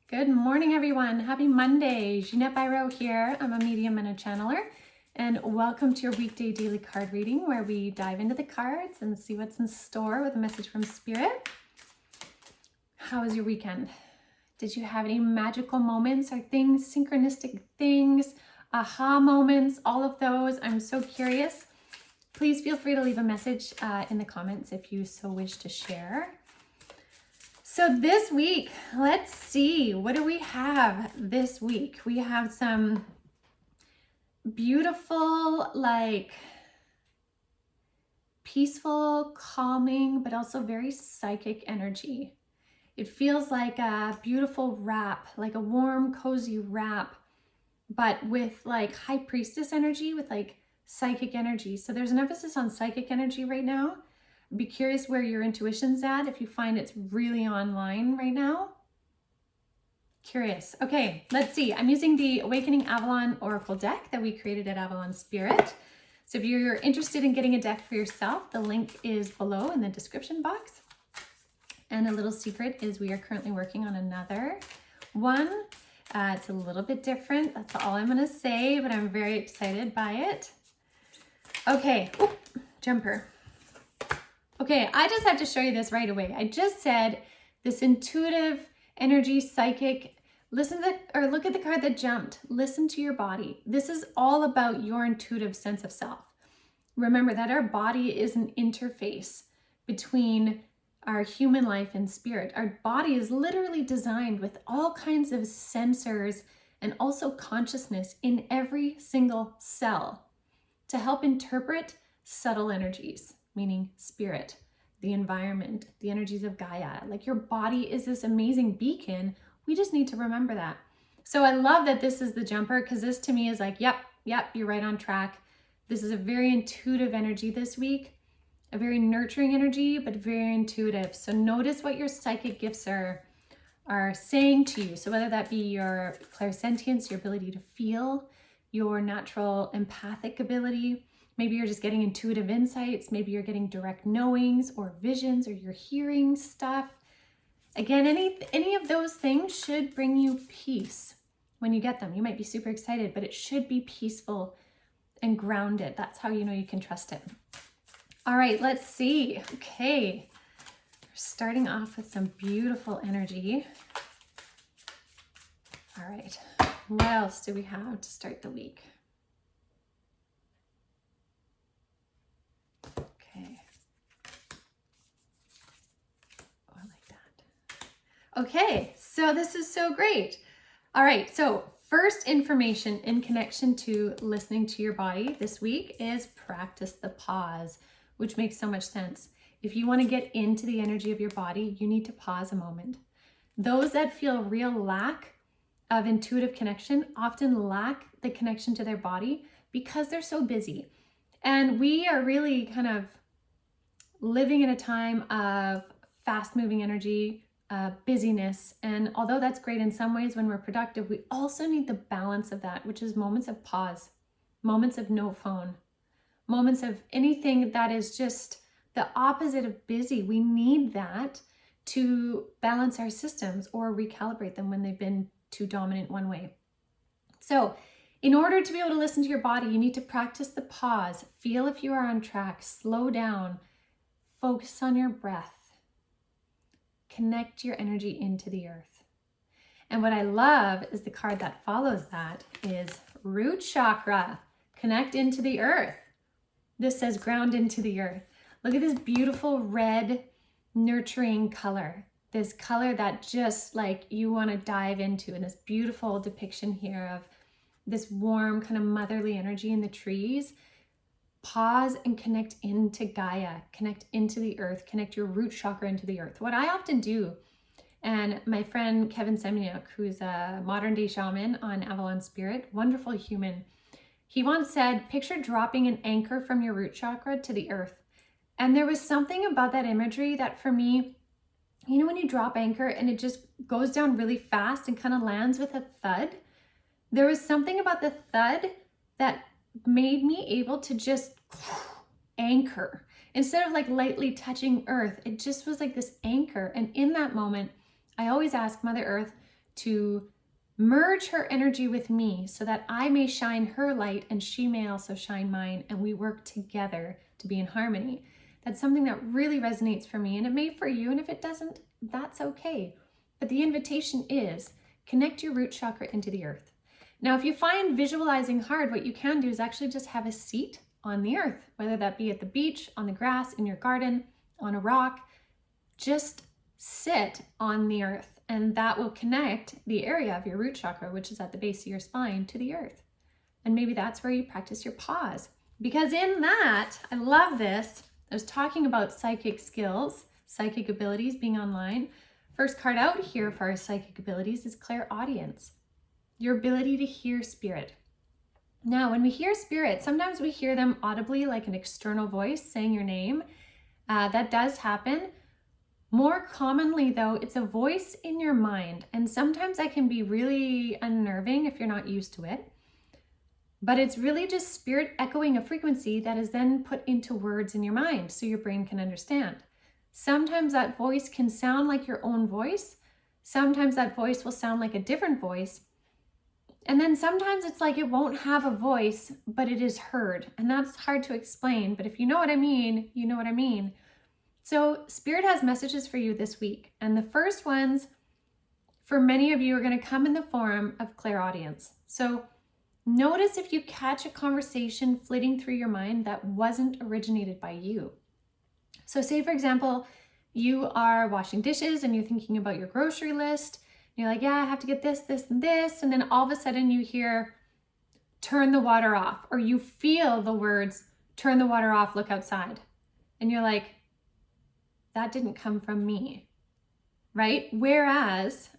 Good morning, everyone. Happy Monday. Jeanette Biro here. I'm a medium and a channeler. And welcome to your weekday daily card reading where we dive into the cards and see what's in store with a message from Spirit. How was your weekend? Did you have any magical moments or things, synchronistic things, aha moments, all of those? I'm so curious. Please feel free to leave a message in the comments if you so wish to share. So this week, let's see, what do we have this week? We have some beautiful, peaceful, calming, but also very psychic energy. It feels like a beautiful wrap, like a warm, cozy wrap, but with high priestess energy, with psychic energy. So there's an emphasis on psychic energy right now. Be curious where your intuition's at if you find it's really online right now. Curious. Okay, let's see. I'm using the Awakening Avalon Oracle deck that we created at Avalon Spirit. So if you're interested in getting a deck for yourself, the link is below in the description box. And a little secret is we are currently working on another one. It's a little bit different. That's all I'm going to say, but I'm very excited by it. Okay, jumper. Okay, I just have to show you this right away. I just said this intuitive energy, psychic. Look at the card that jumped. Listen to your body. This is all about your intuitive sense of self. Remember that our body is an interface between our human life and spirit. Our body is literally designed with all kinds of sensors and also consciousness in every single cell to help interpret subtle energies, meaning spirit, the environment, the energies of Gaia. Your body is this amazing beacon. We just need to remember that. So I love that this is the jumper, because this to me is yep, you're right on track. This is a very intuitive energy this week, a very nurturing energy, but very intuitive. So notice what your psychic gifts are saying to you. So whether that be your clairsentience, your ability to feel, your natural empathic ability, maybe you're just getting intuitive insights. Maybe you're getting direct knowings or visions, or you're hearing stuff. Again, any of those things should bring you peace when you get them. You might be super excited, but it should be peaceful and grounded. That's how you know you can trust it. All right, let's see. Okay, we're starting off with some beautiful energy. All right, what else do we have to start the week? Okay, so this is so great. All right, so first information in connection to listening to your body this week is practice the pause, which makes so much sense. If you want to get into the energy of your body, you need to pause a moment. Those that feel real lack of intuitive connection often lack the connection to their body because they're so busy. And we are really kind of living in a time of fast-moving energy, busyness. And although that's great in some ways when we're productive, we also need the balance of that, which is moments of pause, moments of no phone, moments of anything that is just the opposite of busy. We need that to balance our systems or recalibrate them when they've been too dominant one way. So in order to be able to listen to your body, you need to practice the pause. Feel if you are on track, slow down, focus on your breath. Connect your energy into the earth. And what I love is the card that follows that is root chakra. Connect into the earth. This says ground into the earth. Look at this beautiful red nurturing color. This color that just you want to dive into, and this beautiful depiction here of this warm kind of motherly energy in the trees. Pause and connect into Gaia, connect into the earth, connect your root chakra into the earth. What I often do, and my friend Kevin Semyuk, who's a modern day shaman on Avalon Spirit, wonderful human, he once said, picture dropping an anchor from your root chakra to the earth. And there was something about that imagery that for me, when you drop anchor and it just goes down really fast and kind of lands with a thud, there was something about the thud that made me able to just anchor. Instead of lightly touching earth, it just was this anchor. And in that moment, I always ask Mother Earth to merge her energy with me so that I may shine her light and she may also shine mine, and we work together to be in harmony. That's something that really resonates for me, and it may for you, and if it doesn't, that's okay. But the invitation is connect your root chakra into the earth. Now, if you find visualizing hard, what you can do is actually just have a seat on the earth, whether that be at the beach, on the grass, in your garden, on a rock. Just sit on the earth, and that will connect the area of your root chakra, which is at the base of your spine, to the earth. And maybe that's where you practice your pause. Because in that, I love this. I was talking about psychic skills, psychic abilities, being online. First card out here for our psychic abilities is clairaudience, your ability to hear spirit. Now, when we hear spirit, sometimes we hear them audibly, like an external voice saying your name. That does happen. More commonly, though, it's a voice in your mind, and sometimes that can be really unnerving if you're not used to it. But it's really just spirit echoing a frequency that is then put into words in your mind so your brain can understand. Sometimes that voice can sound like your own voice. Sometimes that voice will sound like a different voice. And then sometimes it's like it won't have a voice, but it is heard. And that's hard to explain, but if you know what I mean, you know what I mean. So Spirit has messages for you this week. And the first ones, for many of you, are going to come in the form of clairaudience. So notice if you catch a conversation flitting through your mind that wasn't originated by you. So say, for example, you are washing dishes and you're thinking about your grocery list. You're like, yeah, I have to get this, this, and this. And then all of a sudden you hear, turn the water off. Or you feel the words, turn the water off, look outside. And you're like, that didn't come from me, right? Whereas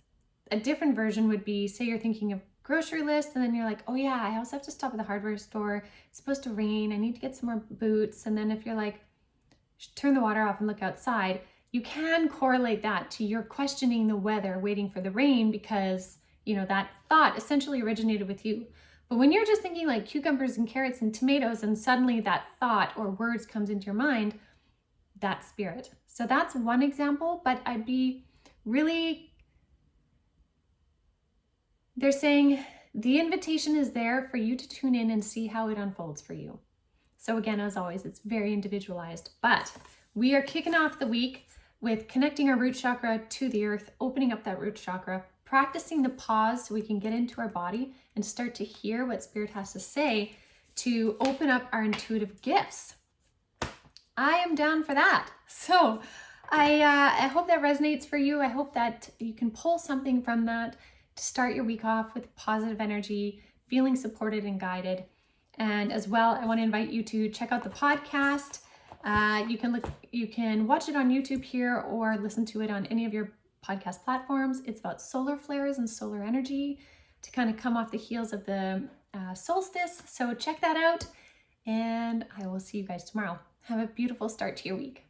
a different version would be, say you're thinking of grocery list and then you're like, oh yeah, I also have to stop at the hardware store. It's supposed to rain. I need to get some more boots. And then if you're like, turn the water off and look outside, you can correlate that to your questioning the weather, waiting for the rain, because that thought essentially originated with you. But when you're just thinking like cucumbers and carrots and tomatoes, and suddenly that thought or words comes into your mind, that's spirit. So that's one example, but I'd be really, they're saying the invitation is there for you to tune in and see how it unfolds for you. So again, as always, it's very individualized, but we are kicking off the week with connecting our root chakra to the earth, opening up that root chakra, practicing the pause so we can get into our body and start to hear what Spirit has to say to open up our intuitive gifts. I am down for that. So I hope that resonates for you. I hope that you can pull something from that to start your week off with positive energy, feeling supported and guided. And as well, I want to invite you to check out the podcast. You can watch it on YouTube here or listen to it on any of your podcast platforms. It's about solar flares and solar energy to kind of come off the heels of the solstice. So check that out, and I will see you guys tomorrow. Have a beautiful start to your week.